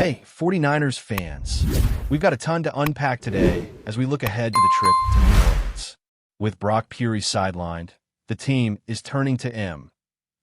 Hey, 49ers fans. We've got a ton to unpack today as we look ahead to the trip to New Orleans. With Brock Purdy sidelined, the team is turning to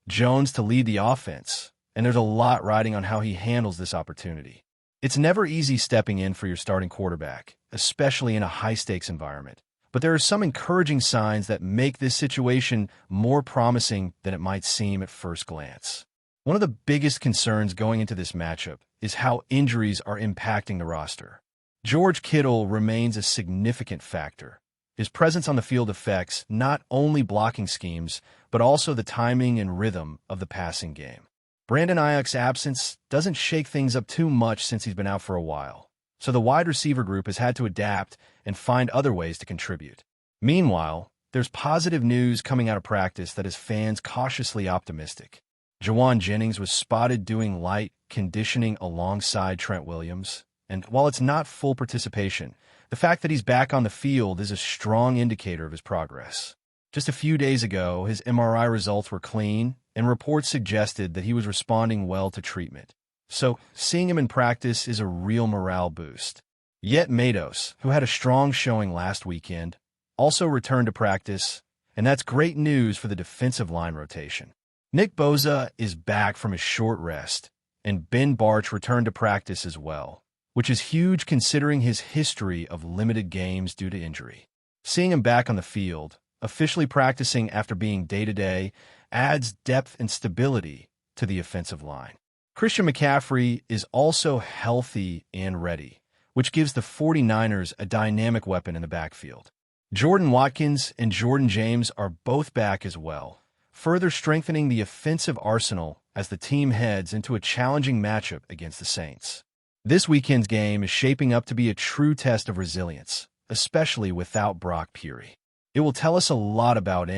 Jones to lead the offense, and there's a lot riding on how he handles this opportunity. It's never easy stepping in for your starting quarterback, especially in a high-stakes environment. But there are some encouraging signs that make this situation more promising than it might seem at first glance. One of the biggest concerns going into this matchup is how injuries are impacting the roster. George Kittle remains a significant factor. His presence on the field affects not only blocking schemes, but also the timing and rhythm of the passing game. Brandon Ayuk's absence doesn't shake things up too much since he's been out for a while, so the wide receiver group has had to adapt and find other ways to contribute. Meanwhile, there's positive news coming out of practice that has fans cautiously optimistic. Jauan Jennings was spotted doing light conditioning alongside Trent Williams, and while it's not full participation, the fact that he's back on the field is a strong indicator of his progress. Just a few days ago, his MRI results were clean, and reports suggested that he was responding well to treatment. So, seeing him in practice is a real morale boost. Yet Matos, who had a strong showing last weekend, also returned to practice, and that's great news for the defensive line rotation. Nick Bosa is back from his short rest, and Ben Bartch returned to practice as well, which is huge considering his history of limited games due to injury. Seeing him back on the field, officially practicing after being day-to-day, adds depth and stability to the offensive line. Christian McCaffrey is also healthy and ready, which gives the 49ers a dynamic weapon in the backfield. Jordan Watkins and Jordan James are both back as well, further strengthening the offensive arsenal as the team heads into a challenging matchup against the Saints. This weekend's game is shaping up to be a true test of resilience, especially without Brock Purdy. It will tell us a lot about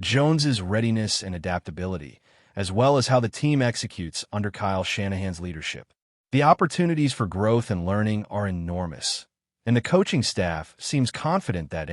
Jones's readiness and adaptability, as well as how the team executes under Kyle Shanahan's leadership. The opportunities for growth and learning are enormous, and the coaching staff seems confident that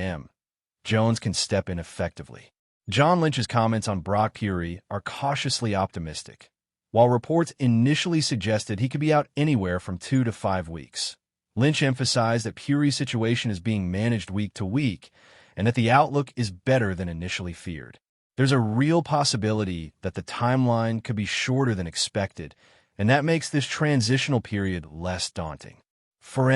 Jones can step in effectively. John Lynch's comments on Brock Purdy are cautiously optimistic. While reports initially suggested he could be out anywhere from 2 to 5 weeks, Lynch emphasized that Purdy's situation is being managed week to week and that the outlook is better than initially feared. There's a real possibility that the timeline could be shorter than expected, and that makes this transitional period less daunting. For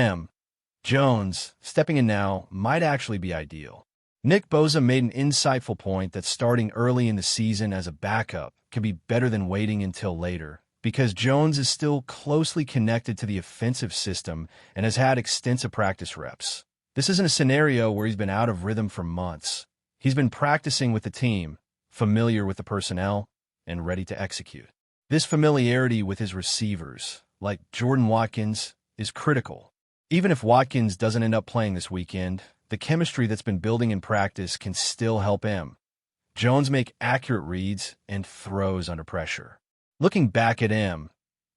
Jones, stepping in now might actually be ideal. Nick Bosa made an insightful point that starting early in the season as a backup can be better than waiting until later, because Jones is still closely connected to the offensive system and has had extensive practice reps. This isn't a scenario where he's been out of rhythm for months. He's been practicing with the team, familiar with the personnel, and ready to execute. This familiarity with his receivers, like Jordan Watkins, is critical. Even if Watkins doesn't end up playing this weekend, the chemistry that's been building in practice can still help Jones make accurate reads and throws under pressure. Looking back at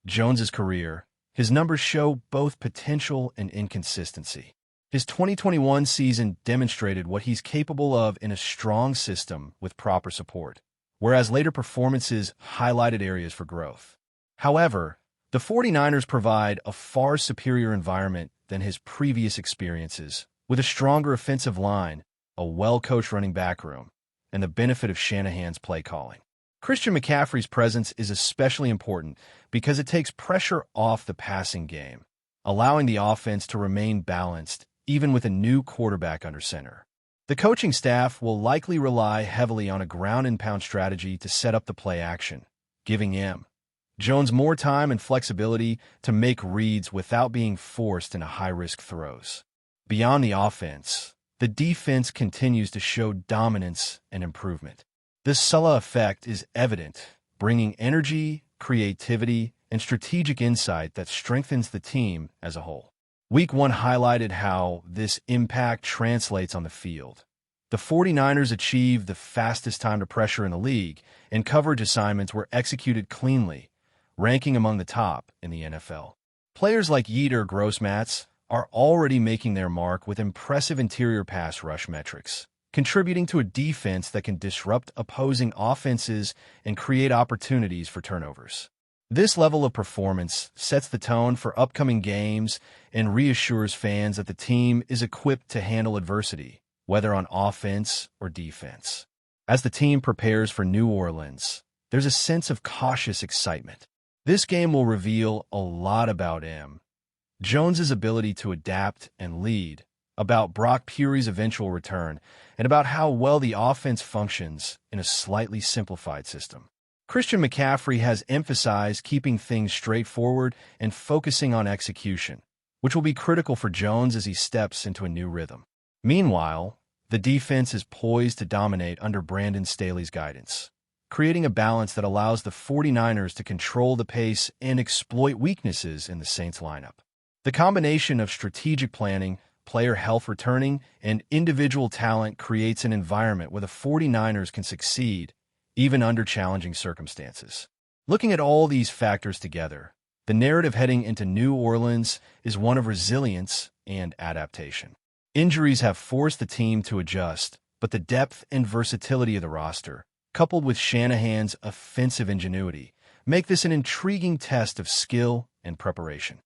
Jones's career, his numbers show both potential and inconsistency. His 2021 season demonstrated what he's capable of in a strong system with proper support, whereas later performances highlighted areas for growth. However, the 49ers provide a far superior environment than his previous experiences, with a stronger offensive line, a well-coached running back room, and the benefit of Shanahan's play calling. Christian McCaffrey's presence is especially important because it takes pressure off the passing game, allowing the offense to remain balanced even with a new quarterback under center. The coaching staff will likely rely heavily on a ground-and-pound strategy to set up the play action, giving Jones more time and flexibility to make reads without being forced into high-risk throws. Beyond the offense, the defense continues to show dominance and improvement. This Sulla effect is evident, bringing energy, creativity, and strategic insight that strengthens the team as a whole. Week 1 highlighted how this impact translates on the field. The 49ers achieved the fastest time to pressure in the league, and coverage assignments were executed cleanly, ranking among the top in the NFL. Players like Yetur Gross-Matos are already making their mark with impressive interior pass rush metrics, contributing to a defense that can disrupt opposing offenses and create opportunities for turnovers. This level of performance sets the tone for upcoming games and reassures fans that the team is equipped to handle adversity, whether on offense or defense. As the team prepares for New Orleans, there's a sense of cautious excitement. This game will reveal a lot about Jones's ability to adapt and lead, about Brock Purdy's eventual return, and about how well the offense functions in a slightly simplified system. Christian McCaffrey has emphasized keeping things straightforward and focusing on execution, which will be critical for Jones as he steps into a new rhythm. Meanwhile, the defense is poised to dominate under Brandon Staley's guidance, creating a balance that allows the 49ers to control the pace and exploit weaknesses in the Saints lineup. The combination of strategic planning, player health returning, and individual talent creates an environment where the 49ers can succeed even under challenging circumstances. Looking at all these factors together, the narrative heading into New Orleans is one of resilience and adaptation. Injuries have forced the team to adjust, but the depth and versatility of the roster, coupled with Shanahan's offensive ingenuity, make this an intriguing test of skill and preparation.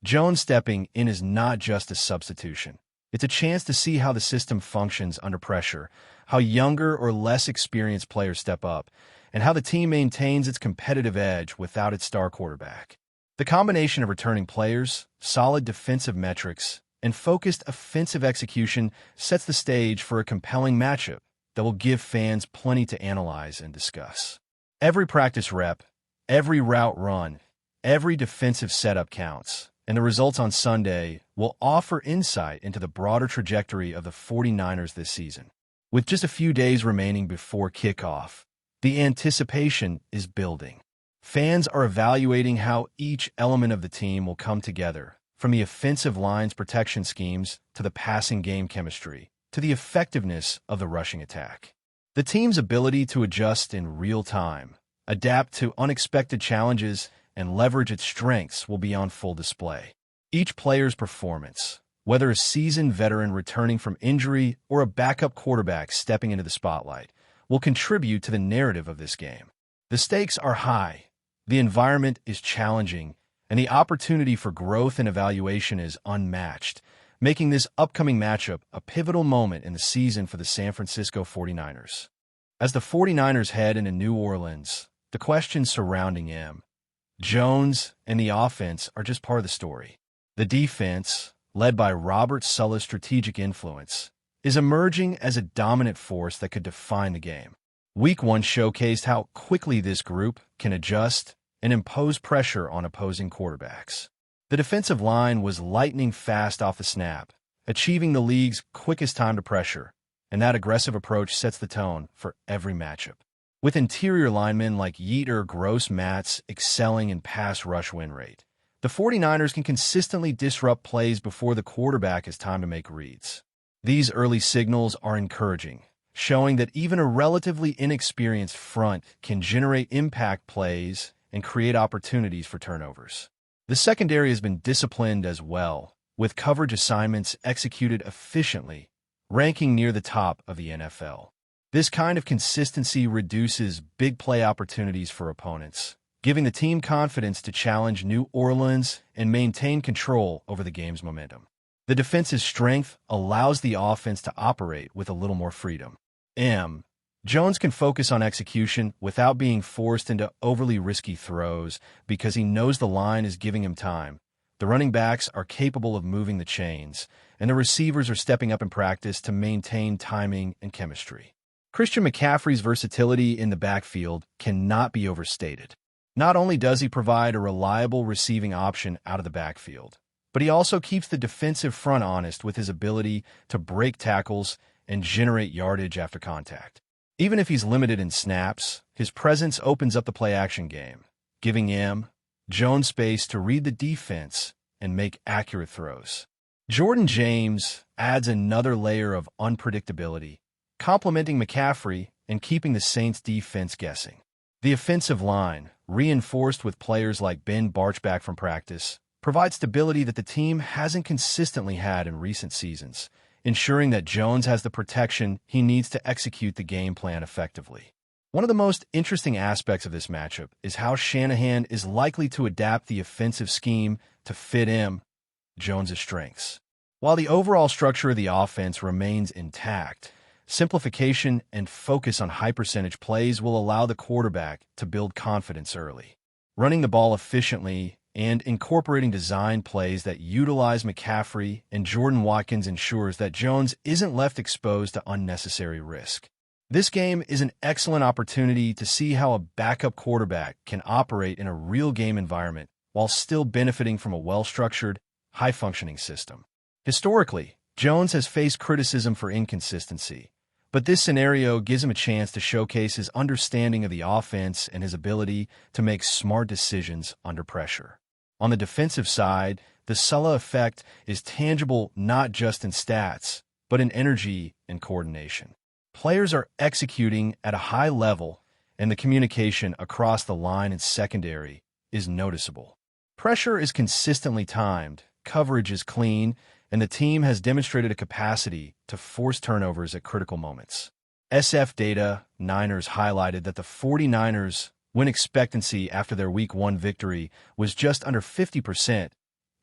Jones stepping in is not just a substitution. It's a chance to see how the system functions under pressure, how younger or less experienced players step up, and how the team maintains its competitive edge without its star quarterback. The combination of returning players, solid defensive metrics, and focused offensive execution sets the stage for a compelling matchup that will give fans plenty to analyze and discuss. Every practice rep, every route run, every defensive setup counts, and the results on Sunday will offer insight into the broader trajectory of the 49ers this season. With just a few days remaining before kickoff, the anticipation is building. Fans are evaluating how each element of the team will come together, from the offensive line's protection schemes to the passing game chemistry, to the effectiveness of the rushing attack. The team's ability to adjust in real time, adapt to unexpected challenges, and leverage its strengths will be on full display. Each player's performance, whether a seasoned veteran returning from injury or a backup quarterback stepping into the spotlight, will contribute to the narrative of this game. The stakes are high, the environment is challenging, and the opportunity for growth and evaluation is unmatched, making this upcoming matchup a pivotal moment in the season for the San Francisco 49ers. As the 49ers head into New Orleans, the questions surrounding Jones and the offense are just part of the story. The defense, led by Robert Saleh's strategic influence, is emerging as a dominant force that could define the game. Week 1 showcased how quickly this group can adjust and impose pressure on opposing quarterbacks. The defensive line was lightning fast off the snap, achieving the league's quickest time to pressure, and that aggressive approach sets the tone for every matchup. With interior linemen like Yetur Gross-Matos excelling in pass rush win rate, the 49ers can consistently disrupt plays before the quarterback has time to make reads. These early signals are encouraging, showing that even a relatively inexperienced front can generate impact plays and create opportunities for turnovers. The secondary has been disciplined as well, with coverage assignments executed efficiently, ranking near the top of the NFL. This kind of consistency reduces big play opportunities for opponents, giving the team confidence to challenge New Orleans and maintain control over the game's momentum. The defensive strength allows the offense to operate with a little more freedom. Jones can focus on execution without being forced into overly risky throws because he knows the line is giving him time. The running backs are capable of moving the chains, and the receivers are stepping up in practice to maintain timing and chemistry. Christian McCaffrey's versatility in the backfield cannot be overstated. Not only does he provide a reliable receiving option out of the backfield, but he also keeps the defensive front honest with his ability to break tackles and generate yardage after contact. Even if he's limited in snaps, his presence opens up the play-action game, giving Jones space to read the defense and make accurate throws. Jordan James adds another layer of unpredictability, complementing McCaffrey and keeping the Saints' defense guessing. The offensive line, reinforced with players like Ben Barch back from practice, provides stability that the team hasn't consistently had in recent seasons, ensuring that Jones has the protection he needs to execute the game plan effectively. One of the most interesting aspects of this matchup is how Shanahan is likely to adapt the offensive scheme to fit Jones's strengths. While the overall structure of the offense remains intact, simplification and focus on high-percentage plays will allow the quarterback to build confidence early. Running the ball efficiently and incorporating design plays that utilize McCaffrey and Jordan Watkins ensures that Jones isn't left exposed to unnecessary risk. This game is an excellent opportunity to see how a backup quarterback can operate in a real-game environment while still benefiting from a well-structured, high-functioning system. Historically, Jones has faced criticism for inconsistency, but this scenario gives him a chance to showcase his understanding of the offense and his ability to make smart decisions under pressure. On the defensive side, the Sulla effect is tangible not just in stats, but in energy and coordination. Players are executing at a high level, and the communication across the line and secondary is noticeable. Pressure is consistently timed, coverage is clean, and the team has demonstrated a capacity to force turnovers at critical moments. SF data Niners highlighted that the 49ers' win expectancy after their Week 1 victory was just under 50%,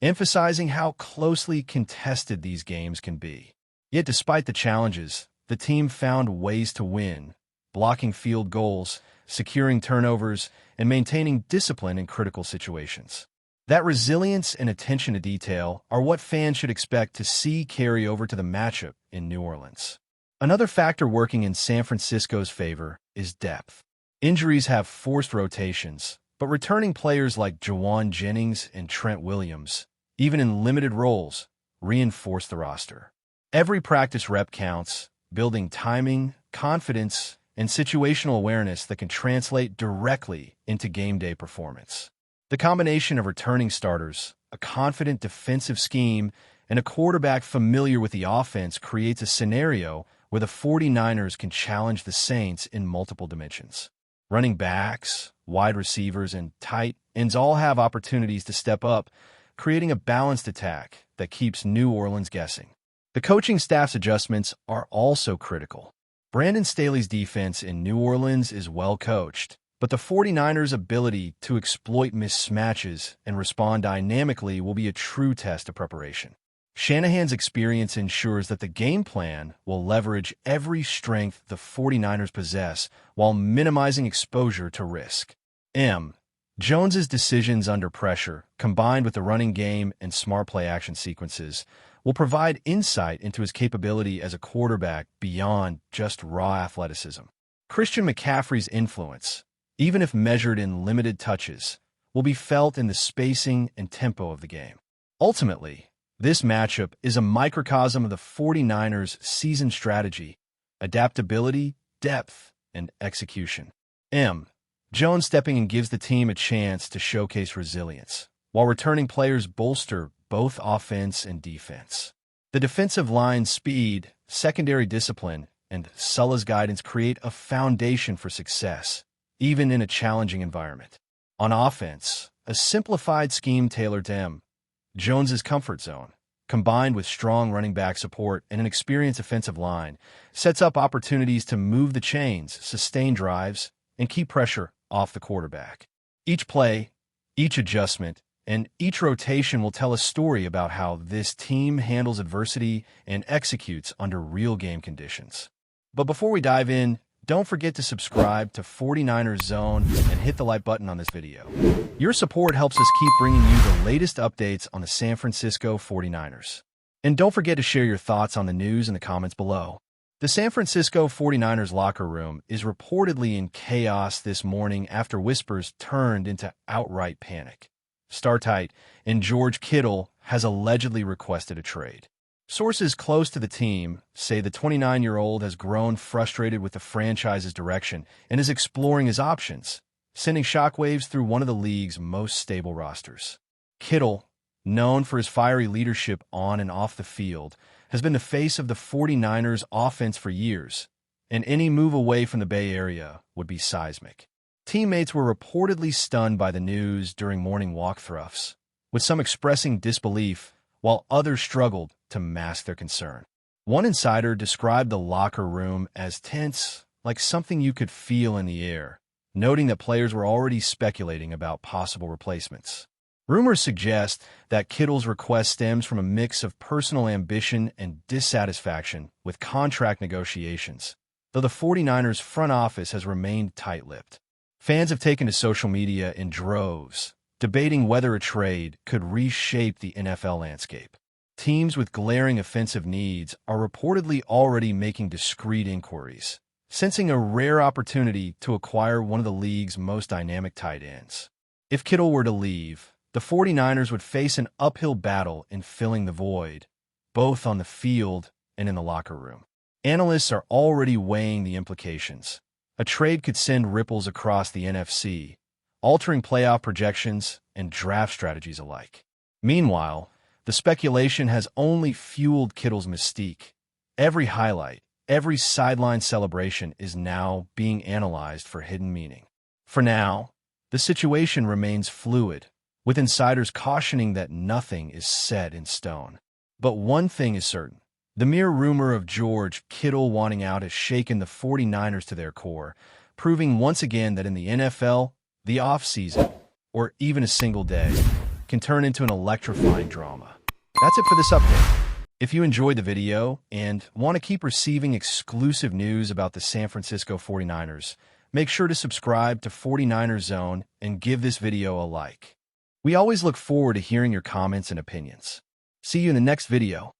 emphasizing how closely contested these games can be. Yet despite the challenges, the team found ways to win, blocking field goals, securing turnovers, and maintaining discipline in critical situations. That resilience and attention to detail are what fans should expect to see carry over to the matchup in New Orleans. Another factor working in San Francisco's favor is depth. Injuries have forced rotations, but returning players like Jawan Jennings and Trent Williams, even in limited roles, reinforce the roster. Every practice rep counts, building timing, confidence, and situational awareness that can translate directly into game day performance. The combination of returning starters, a confident defensive scheme, and a quarterback familiar with the offense creates a scenario where the 49ers can challenge the Saints in multiple dimensions. Running backs, wide receivers, and tight ends all have opportunities to step up, creating a balanced attack that keeps New Orleans guessing. The coaching staff's adjustments are also critical. Brandon Staley's defense in New Orleans is well coached, but the 49ers' ability to exploit mismatches and respond dynamically will be a true test of preparation. Shanahan's experience ensures that the game plan will leverage every strength the 49ers possess while minimizing exposure to risk. Jones's decisions under pressure, combined with the running game and smart play action sequences, will provide insight into his capability as a quarterback beyond just raw athleticism. Christian McCaffrey's influence, even if measured in limited touches, will be felt in the spacing and tempo of the game. Ultimately, this matchup is a microcosm of the 49ers' season strategy, adaptability, depth, and execution. Jones stepping in gives the team a chance to showcase resilience, while returning players bolster both offense and defense. The defensive line's speed, secondary discipline, and Sulla's guidance create a foundation for success, even in a challenging environment. On offense, a simplified scheme tailored to Jones's comfort zone, combined with strong running back support and an experienced offensive line, sets up opportunities to move the chains, sustain drives, and keep pressure off the quarterback. Each play, each adjustment, and each rotation will tell a story about how this team handles adversity and executes under real game conditions. But before we dive in, don't forget to subscribe to 49ers Zone and hit the like button on this video. Your support helps us keep bringing you the latest updates on the San Francisco 49ers. And don't forget to share your thoughts on the news in the comments below. The San Francisco 49ers locker room is reportedly in chaos this morning after whispers turned into outright panic. Star tight and George Kittle has allegedly requested a trade. Sources close to the team say the 29-year-old has grown frustrated with the franchise's direction and is exploring his options, sending shockwaves through one of the league's most stable rosters. Kittle, known for his fiery leadership on and off the field, has been the face of the 49ers offense for years, and any move away from the Bay Area would be seismic. Teammates were reportedly stunned by the news during morning walkthroughs, with some expressing disbelief while others struggled to mask their concern. One insider described the locker room as tense, like something you could feel in the air, noting that players were already speculating about possible replacements. Rumors suggest that Kittle's request stems from a mix of personal ambition and dissatisfaction with contract negotiations, though the 49ers front office has remained tight-lipped. Fans have taken to social media in droves, debating whether a trade could reshape the NFL landscape. Teams with glaring offensive needs are reportedly already making discreet inquiries, sensing a rare opportunity to acquire one of the league's most dynamic tight ends. If Kittle were to leave, the 49ers would face an uphill battle in filling the void, both on the field and in the locker room. Analysts are already weighing the implications. A trade could send ripples across the NFC, altering playoff projections and draft strategies alike. Meanwhile, the speculation has only fueled Kittle's mystique. Every highlight, every sideline celebration is now being analyzed for hidden meaning. For now, the situation remains fluid, with insiders cautioning that nothing is set in stone. But one thing is certain. The mere rumor of George Kittle wanting out has shaken the 49ers to their core, proving once again that in the NFL, the offseason, or even a single day, can turn into an electrifying drama. That's it for this update. If you enjoyed the video and want to keep receiving exclusive news about the San Francisco 49ers, make sure to subscribe to 49ers Zone and give this video a like. We always look forward to hearing your comments and opinions. See you in the next video.